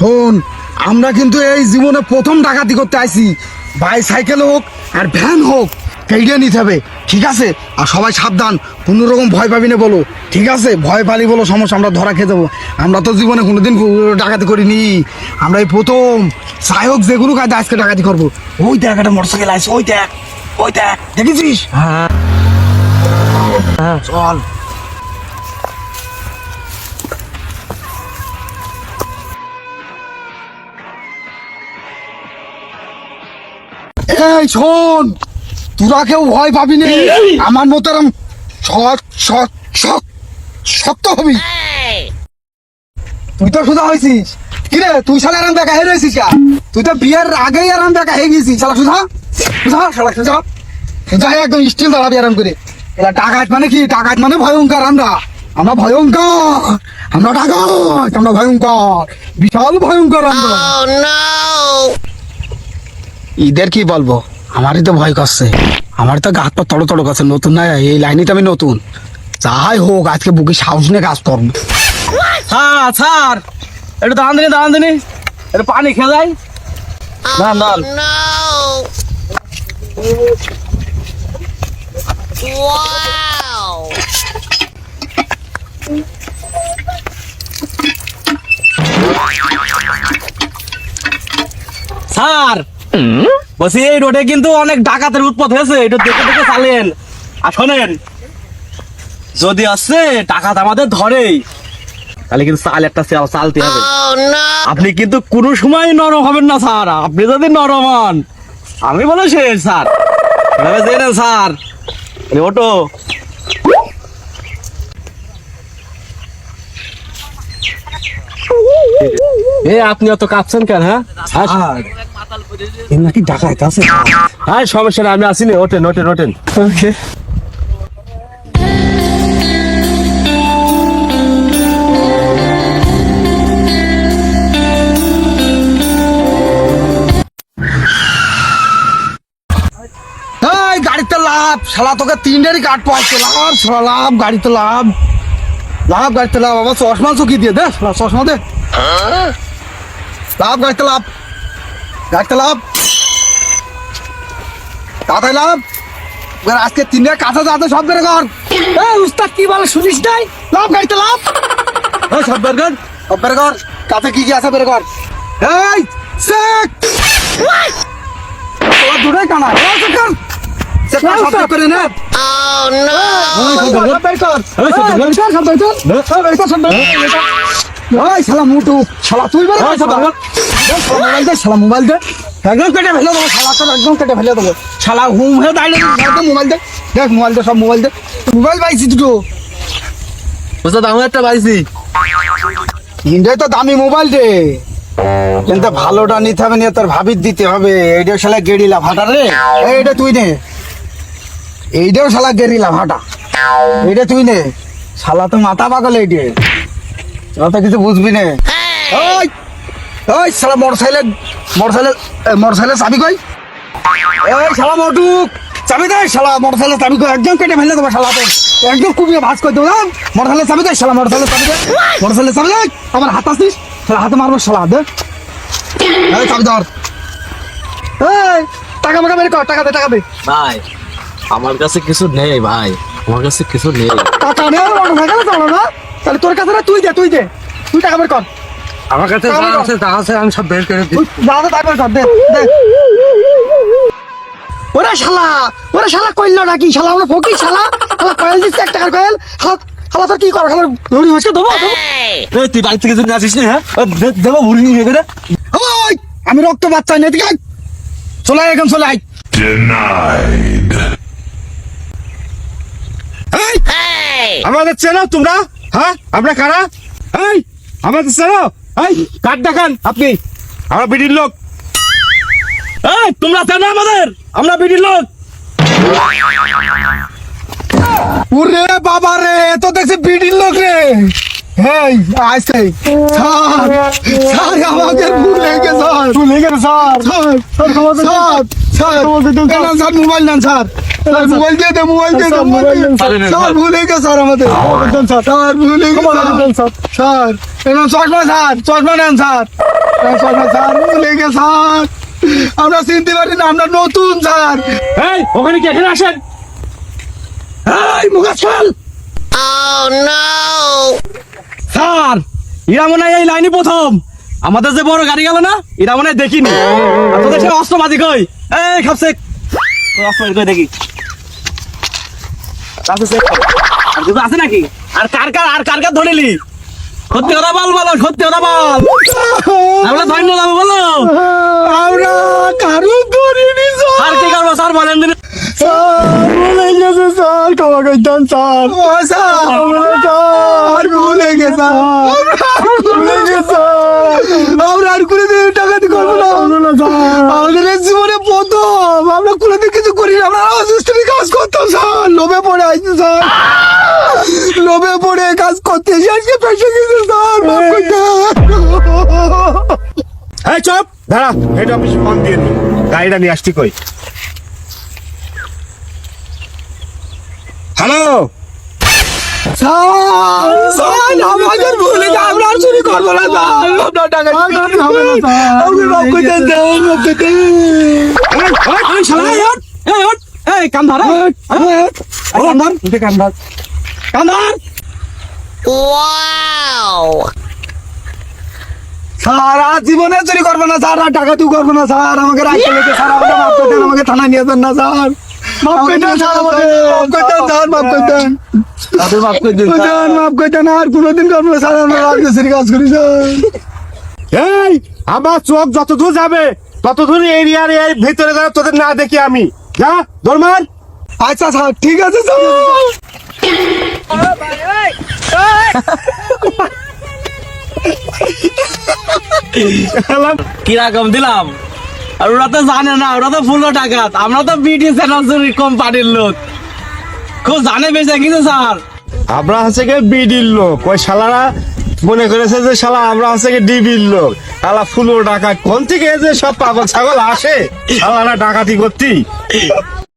শোন, আমরা কিন্তু এই জীবনে প্রথম ডাকাতি করতে আইছি। বাইসাইকেল হোক আর ভ্যান হোক, এইটা নিতে হবে, ঠিক আছে? আর সবাই সাবধান, কোনো রকম ভয় পাবি না বলো, ঠিক আছে? ভয় পালি বলো সমস্যা, আমরা ধরা খেয়ে যাবো। আমরা তো জীবনে কোনোদিন ডাকাতি করিনি, আমরা এই প্রথম। যাই হোক, যেগুলো কাজে আজকে ডাকাতি করবো। ওই দেখ একটা মোটরসাইকেল আছে, ওই দেখ, ওই দেখ, দেখেছিস? হ্যাঁ চল। এই শোন, তোরা কেউ ভয় পাবি না, আমার মতো এরম শক্ত হবি। তুই তো সোজা হয়েছিস, কিরে তুই শালা আরাম দেখা হয়ে রয়েছিস? তুই তো বিয়ের আগেই আরাম দেখা হয়ে গেছিস। শালা সোজা সোজা, শালা সোজা সোজা একদম স্টিল দাঁড়াবি আরাম করে। এরা ডাকাত মানে কি? ডাকাত মানে ভয়ঙ্কর। আমরা ভয়ঙ্কর, আমরা ডাকাত, আমরা ভয়ঙ্কর, বিশাল ভয়ঙ্কর আমরা। ঈদের কি বলবো, আমারই তো ভয় করছে, আমার তো গাছ পা তড় তড় করছে। নতুন না এই লাইনে, তো আমি নতুন। যাই হোক, আজকে বুকে সাহস নিয়ে কাজ করবো। হ্যাঁ স্যার, একটু দাঁড়ান দিনি, একটু পানি খেয়ে যাই। দাঁড়ান। স্যার বলছি, এই রোডে কিন্তু অনেক ডাকাতের উৎপাত হয়েছে, এটা দেখে দেখে চালেন। আর শোনেন, যদি আসছে ডাকাত আমাদের ধরেই, তাহলে কিন্তু চালতে হবে। আপনি কিন্তু কোনো সময় নরম হবেন না স্যার। আপনি যদি নরম হন, আমি বলে শেষ স্যার। এভাবে জেনেন স্যার। ওটো আপনি অত কাঁপছেন কেন? হ্যাঁ নাকি ডাকাত আছে? হ্যাঁ সমস্যা নেই, আমি আসিনি। ওঠেন। ওকে। গাড়িতে লাভ, শালা তোকে তিনটারই কাঠ পাচ্ছে। লাভ শালা, লাভ গাড়িতে লাভ, লাভ গাড়িতে লাভ। আবার চশমা চুকি দিয়ে দে, চশমা দে। লাভ গাড়িতে লাভ, গাড়িতে লাভ, তাড়াতাড়ি লাভ। আজকে তিনটা কাঁচা যাতে সব বের কর। উস্তাদ কি বলে শুনিস নাই? লাভ গাড়িতে লাভ, সব বের কর, সব বের কর। কাছে কি আছে বের কর। এই চেক, দুটাই কানা করে না। মোটু শালা, তুই শালা মোবাইল দে, একদম কেটে ফেলে দেবো শালা, তোর একদম কেটে ফেলে দেবো শালা। হুম হয়ে দাঁড়িয়ে মোবাইল দে, দেখ মোবাইল দে, সব মোবাইল দে। মোবাইল পাইছি দুটো, দাম একটা পাইছি। তিনটাই তো দামি মোবাইল দে, কিন্তু ভালোটা নিতে হবে, নিয়ে তোর ভাবির দিতে হবে। এইটাও শালা গেড়িলা ভাটা রে, এইটা তুই নে। এইটাও শালা গেরিলা ভাটা, এইটা তুই নে। শালা তো মাথা পাগল, এইটে শালা তো কিছু বুঝবি না। ওই ওই শালা মোটরসাইকেলের চাবি কই? এই শালা মোটু চাবি দে, শালা মোটরসাইকেলের চাবি কই? একদম কেটে ফেলে দেবো শালা, তো একদম কুপিয়ে ভাঁজ করে দেবো। মোটরসাইকেলের চাবি দে, শালা মোটরসাইকেলের চাবি দে, মোটরসাইকেলের চাবি দে। আমার হাত আসিস শালা, হাতে মারবো শালা, দে চাবি ধর। এই টাকা মাকা বের কর, টাকা দে, টাকা দে। ভাই আমার কাছে কিছু নেই, ভাই আমার কাছে কিছু নেই। টাকা নেই, মোটরসাইকেলে চালানো না? তাহলে তোর কাছে না, তুই দে, তুই টাকা বের কর। আমার কাছে যা আছে আমি সব বের করে দিই। যা আছে তাই বের কর, দে দে। ওরে শালা কইল নাকি? শালা আমরা ফকির শালা, শালা কয়েল দিচ্ছে 1 টাকার কয়েল। শালা তোর কি কর? শালা দড়ি হচ্ছে দেবো। তুই বাড়ি থেকে যদি আসিস না, হ্যাঁ দেবো ভুড়ি নিয়ে করে। ওই আমি রক্ত বাচ্চা না, এদিকে আয়, চলে আয়, এখন চলে আয়। আমাদের চেনো তোমরা? হ্যাঁ আমরা কারা? এই আমাদের চেনো? এই কার দেখান আপনি? আমরা বিডির লোক। এই তোমরা চেনো আমাদের? আমরা বিডির লোক। ওরে বাবা রে, তো দেখছি বিডির লোক রে। হেই আইছে স্যার, আমাকে ভুল লেগে স্যার, স্যার স্যার এই নেন স্যার মোবাইল নেন স্যার স্যার মোবাইল দিয়ে দে মোবাইল দিয়ে দে স্যার ভুলে গেছে স্যার আমাদের স্যার ভুলে গেছে স্যার এই নেন চশমা নেন স্যার চশমা স্যার ভুলে গেছে স্যার আমরা চিনতে পারি না আমরা নতুন স্যার এই ওখানে কি এখানে আসেন এই মুখা চল স্যার এরা মনে হয় এই লাইনে প্রথম আমাদের যে বড় গাড়ি গেল না এরা মনে হয় দেখিনি আর তোদের সে অস্ত্রবাদী কই এই খাপসে অস্ত্র কই দেখি আছে সে আর কিছু আছে নাকি আর কার ধরেলি সত্যি কথা বলো সত্যি কথা বল আমরা ধন্যবাদ বলো আমরা কারো ধরিনি আর কি করবো স্যার বলেন দিন স্যার ভুলে গেছে স্যার ক্ষমা করতেন স্যার স্যার ভুলে গেছে ভুলে গেছে আমরা আর কোনোদিন ডাকাতি করবো না আমাদের এই জীবনে প্রথম আমরা কোনোদিন কিছু করি না আমরা অসুস্থি কাজ করতাম স্যার লোভে পড়ে আসছি স্যার লোভে পড়ে কাজ করতে এসে আজকে পেশে গেছে স্যার মাফ করতেন এই চুপ দাঁড়া হেড অফিসে ফোন দিয়ে নি গাড়িটা নিয়ে আসছি কই হ্যালো স্যার আমাদের ভুলে গেছে আমরা আর চুরি করবো না স্যার আমরা টাকা আমাকে মাফ করতেন স্যার মাফ করতেন এই শালা এই ওঠ এই কান ধর কান ধর স্যার আর জীবনে চুরি করবো না স্যার আর টাকা তুই করবো না স্যার আমাকে রাখতে লেগে স্যার আমাকে মাফ করতেন আমাকে থানায় নিয়ে যান না স্যার মাফ করতেন স্যার আমাকে মাফ করতেন স্যার মাফ করতেন মাফ করে দিন স্যার মাফ করতেন আর কোনোদিন করবো না স্যার আমরা রাজনীতির কাজ করি স্যার এই আমার চোখ যতদূর যাবে ততদূর এরিয়ার এই ভিতরে যাবে তোদের না দেখি আমি যা দরমান আচ্ছা স্যার ঠিক আছে স্যার কিরকম দিলাম আর ওরা তো জানে না ওরা তো ফুল টাকাত আমরা তো বিটি চ্যানেল কোম্পানির লোক খুব জানে বেশি কিছু স্যার আমরা হচ্ছে গিয়ে বিডির লোক ওই শালারা মনে করেছে যে শালা আমরা হচ্ছে গিয়ে ডিবির লোক শালা ফুলো ডাকাত কোন থেকে যে সব পাগল ছাগল আসে শালারা ডাকাতি করতি